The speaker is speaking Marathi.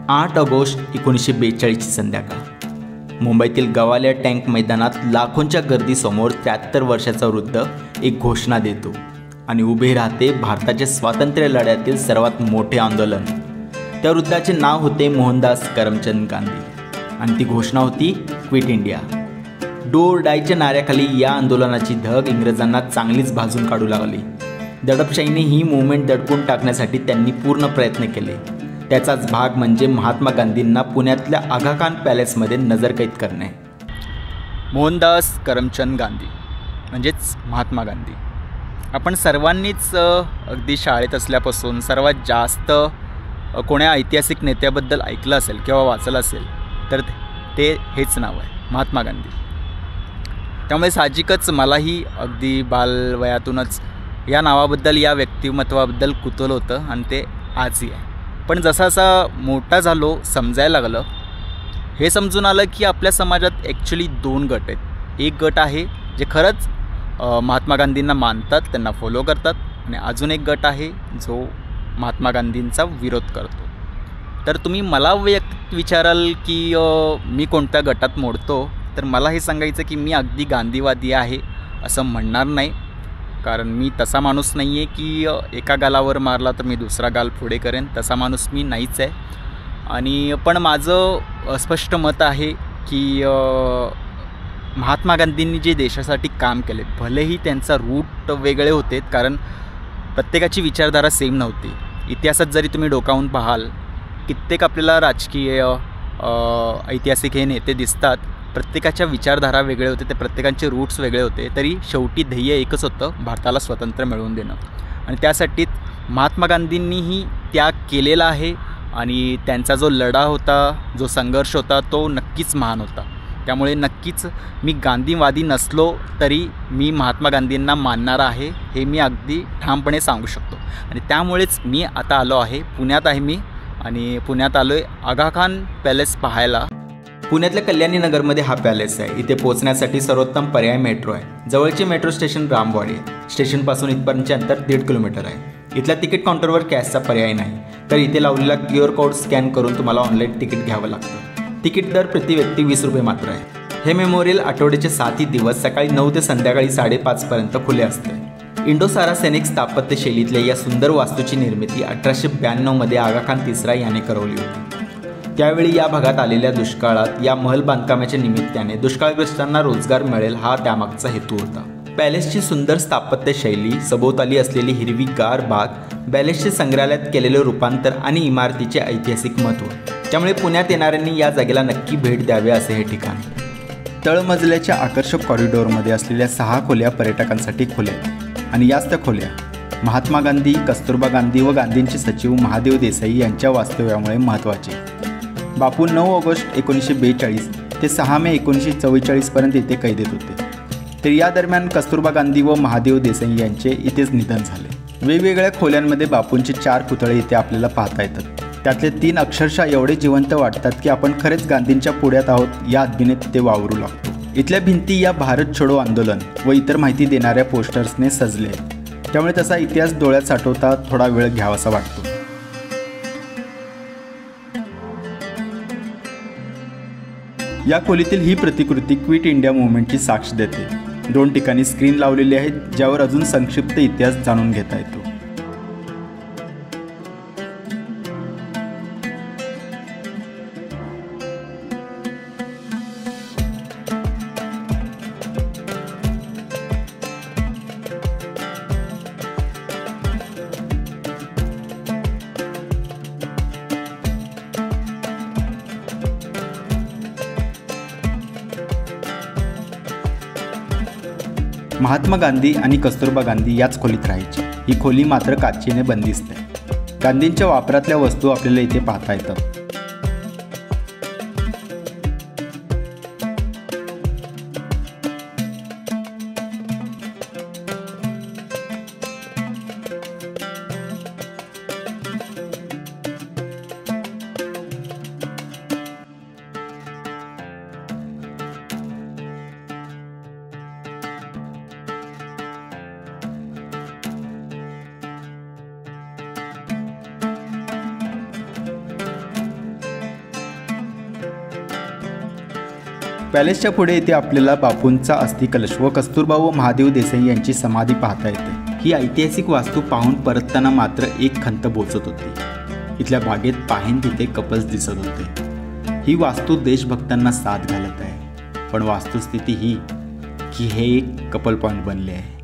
8 ऑगस्ट 1942ची संध्याकाळ। मुंबईतील गवालिया टँक मैदानात लाखोंच्या गर्दीसमोर 73 वर्षाचा वृद्ध एक घोषणा देतो आणि उभे राहते भारताच्या स्वातंत्र्य लढ्यातील सर्वात मोठे आंदोलन। त्या वृद्धाचे नाव होते मोहनदास करमचंद गांधी आणि ती घोषणा होती क्विट इंडिया। डू और डायच्या नाऱ्याखाली या आंदोलनाची धग इंग्रजांना चांगलीच भाजून काढू लागली। दडपशाहीने ही मूव्हमेंट दडपून टाकण्यासाठी त्यांनी पूर्ण प्रयत्न केले। त्याचाच भाग म्हणजे महात्मा गांधींना पुण्यातल्या आगा खान पॅलेसमध्ये नजरकैद करणे। मोहनदास करमचंद गांधी म्हणजेच महात्मा गांधी। आपण सर्वांनीच अगदी शाळेत असल्यापासून सर्वात जास्त कोण्या ऐतिहासिक नेत्याबद्दल ऐकलं असेल किंवा वाचलं असेल तर ते हेच नाव आहे, महात्मा गांधी। त्यामुळे साहजिकच मलाही अगदी बालवयातूनच या नावाबद्दल, या व्यक्तिमत्वाबद्दल कुतूहल होतं आणि ते आजही आहे। पण जसा मोठा झालो, समजायला लागलं, हे समजून आलं की आपल्या समाजात ॲक्च्युली 2 गट आहेत। एक गट आहे जे खरंच महात्मा गांधींना मानतात, त्यांना फॉलो करतात, आणि अजून एक गट आहे जो महात्मा गांधींचा विरोध करतो। तर तुम्ही मला वैयक्तिक विचाराल की मी कोणत्या गटात मोडतो, तर मला हे सांगायचं की मी अगदी गांधीवादी आहे असं म्हणणार नाही, कारण मी तसा माणूस नाही आहे की एका गालावर मारला तर मी दुसरा गाल पुढे करेन, तसा माणूस मी नाहीच आहे। आणि पण माझं स्पष्ट मत आहे की महात्मा गांधींनी जे देशासाठी काम केले, भलेही त्यांचा रूट वेगळे होते, कारण प्रत्येकाची विचारधारा सेम नव्हती। इतिहासात जरी तुम्ही डोकावून पाहाल, कित्येक आपल्याला राजकीय ऐतिहासिक हे नेते दिसतात, प्रत्येकाच्या विचारधारा वेगळे होते, ते प्रत्येकांचे रूट्स वेगळे होते, तरी शेवटी ध्येय एकच होतं, भारताला स्वातंत्र्य मिळवून देणं। आणि त्यासाठीच महात्मा गांधींनीही त्याग केलेला आहे आणि त्यांचा जो लढा होता, जो संघर्ष होता, तो नक्कीच महान होता। त्यामुळे नक्कीच मी गांधीवादी नसलो तरी मी महात्मा गांधींना मानणारा आहे, हे मी अगदी ठामपणे सांगू शकतो। आणि त्यामुळेच मी आता आलो आहे, पुण्यात आहे मी, आणि पुण्यात आलो आहे आगा खान पॅलेस पाहायला। पुण्यातल्या कल्याणी नगरमध्ये हा पॅलेस आहे। इथे पोहोचण्यासाठी सर्वोत्तम पर्याय मेट्रो आहे। जवळचे मेट्रो स्टेशन रामवाडी आहे। स्टेशनपासून इथपर्यंतचे अंतर 1.5 किलोमीटर आहे। इथल्या तिकीट काउंटरवर कॅशचा पर्याय नाही, तर इथे लावलेला QR कोड स्कॅन करून तुम्हाला ऑनलाईन तिकीट घ्यावं लागतं। तिकीट दर प्रति व्यक्ती 20 रुपये मात्र आहे। हे मेमोरियल आठवड्याचे 7ही दिवस सकाळी 9 ते संध्याकाळी 5:30 पर्यंत खुले असते। इंडो-सारा सैनिक स्थापत्य शैलीतल्या या सुंदर वास्तूची निर्मिती 1892 मध्ये आगा खान तिसरा याने करवली होती। त्यावेळी या भागात आलेल्या दुष्काळात या महल बांधकामाच्या निमित्ताने दुष्काळग्रस्तांना रोजगार मिळेल, हा त्यामागचा हेतू होता। पॅलेसची सुंदर स्थापत्य शैली, सभोवताली असलेली हिरवीगार बाग, पॅलेसचे संग्रहालयात केलेले रूपांतर आणि इमारतीचे ऐतिहासिक महत्त्व, त्यामुळे पुण्यात येणाऱ्यांनी या जागेला नक्की भेट द्यावे असे हे ठिकाण। तळमजल्याच्या आकर्षक कॉरिडॉरमध्ये असलेल्या 6 खोल्या पर्यटकांसाठी खुल्या आहेत आणि याच त्या खोल्या महात्मा गांधी, कस्तुरबा गांधी व गांधींचे सचिव महादेव देसाई यांच्या वास्तव्यामुळे महत्त्वाचे। बापू 9 ऑगस्ट 1942 ते 6 मे 1944 पर्यंत इथे कैदेत होते। तर या दरम्यान कस्तुरबा गांधी व महादेव देसाई यांचे इथेच निधन झाले। वेगवेगळ्या खोल्यांमध्ये बापूंचे 4 पुतळे इथे आपल्याला पाहता येतात। त्यातले 3 अक्षरशः एवढे जिवंत वाटतात की आपण खरेच गांधींच्या पुढ्यात आहोत या आत्मीने तिथे वावरू लागतो। इथल्या भिंती या भारत छोडो आंदोलन व इतर माहिती देणाऱ्या पोस्टर्सने सजले आहेत, त्यामुळे तसा इतिहास डोळ्यात साठवता थोडा वेळ घ्यावासा वाटतो। या खोलीतील ही प्रतिकृती क्विट इंडिया मूव्हमेंटची साक्ष देते। 2 ठिकाणी स्क्रीन लावलेली आहेत, ज्यावर अजून संक्षिप्त इतिहास जाणून घेता येतो। महात्मा गांधी आणि कस्तुरबा गांधी याच खोलीत राहायचे। ही खोली मात्र काचेने बंदिस्त आहे। गांधींच्या वापरातल्या वस्तू आपल्याला इथे पाहता येतात। पॅलेसच्या पुढे येथे आपल्याला बापूंचा अस्थिकलश व कस्तुरबा व महादेव देसाई यांची समाधी पाहता येते। ही ऐतिहासिक वास्तू पाहून परतताना मात्र एक खंत बोचत होती। इथल्या बागेत पाहेन तिथे कपल्स दिसत होते। ही वास्तू देशभक्तांना साथ घालत आहे, पण वास्तुस्थिती ही की हे एक कपल पॉइंट बनले आहे।